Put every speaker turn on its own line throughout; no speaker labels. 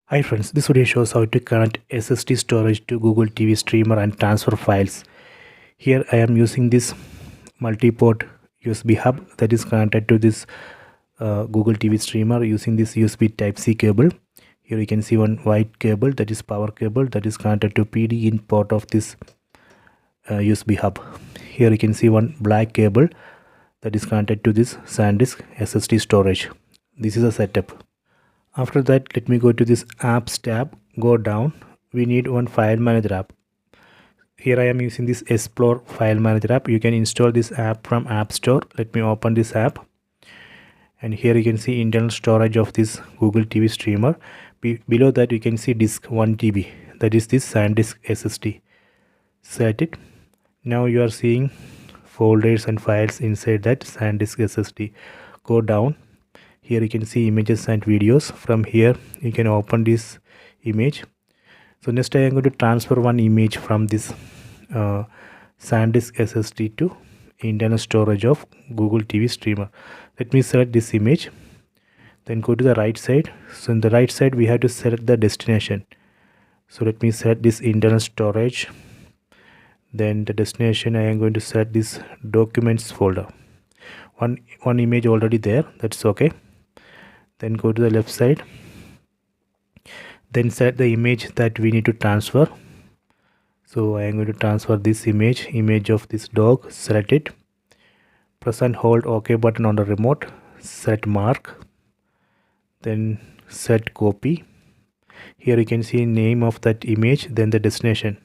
Hi friends, this video shows how to connect SSD storage to Google TV streamer and transfer files. Here I am using this multi-port USB hub that is connected to this Google TV streamer using this USB Type-C cable. Here you can see one white cable, that is power cable, that is connected to PD in port of this USB hub. Here you can see one black cable that is connected to this SanDisk SSD storage. This is a setup. After that, let me go to this apps tab, go down. We need one file manager app. Here I am using this Explore file manager app. You can install this app from App Store. Let me open this app. And here you can see internal storage of this Google TV streamer. Below that you can see disk 1 GB. That is this SanDisk SSD. Set it. Now you are seeing folders and files inside that SanDisk SSD. Go down. Here you can see images and videos. From here you can open this image. So next I am going to transfer one image from this SanDisk SSD to internal storage of Google TV streamer. Let me select this image, then go to the right side. So in the right side we have to select the destination. So let me select this internal storage. Then the destination I am going to select this documents folder. One image already there, that's okay. Then go to the left side, then select the image that we need to transfer. So I am going to transfer this image of this dog. Select it, press and hold OK button on the remote, select mark, then set copy. Here you can see name of that image, then the destination,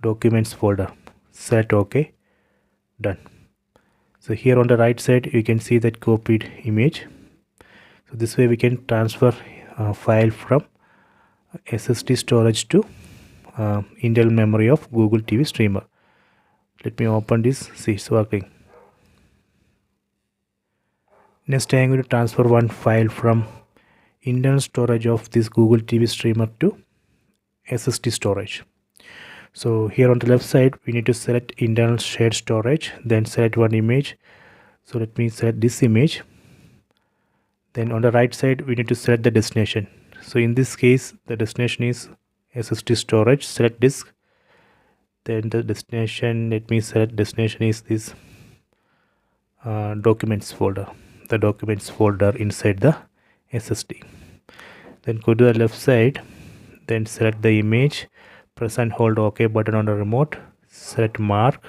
documents folder, set OK, done. So here on the right side you can see that copied image. So this way we can transfer a file from SSD storage to internal memory of Google TV streamer. Let me open this. See, it's working. Next I am going to transfer one file from internal storage of this Google TV streamer to SSD storage. So here on the left side we need to select internal shared storage, then select one image. So let me select this image. Then on the right side we need to select the destination. So in this case the destination is SSD storage. Select disk, then the destination, let me select destination is this documents folder, the documents folder inside the SSD. Then go to the left side, then select the image, press and hold OK button on the remote, select mark,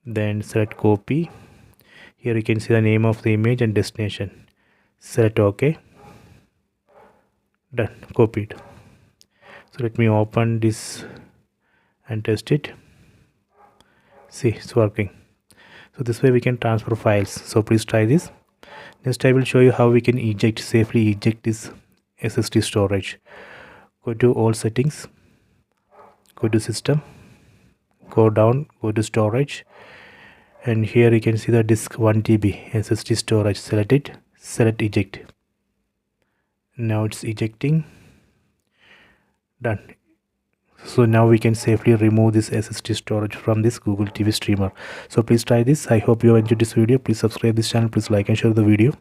then select copy. Here you can see the name of the image and destination. Select OK. Done. Copied. So let me open this and test it. See, it's working. So this way we can transfer files. So please try this. Next I will show you how we can safely eject this SSD storage. Go to all settings. Go to system. Go down. Go to storage. And here you can see the disk 1 TB SSD storage. Select it, select eject. Now it's ejecting. Done. So now we can safely remove this SSD storage from this Google TV streamer. So please try this. I hope you have enjoyed this video. Please subscribe this channel. Please like and share the video.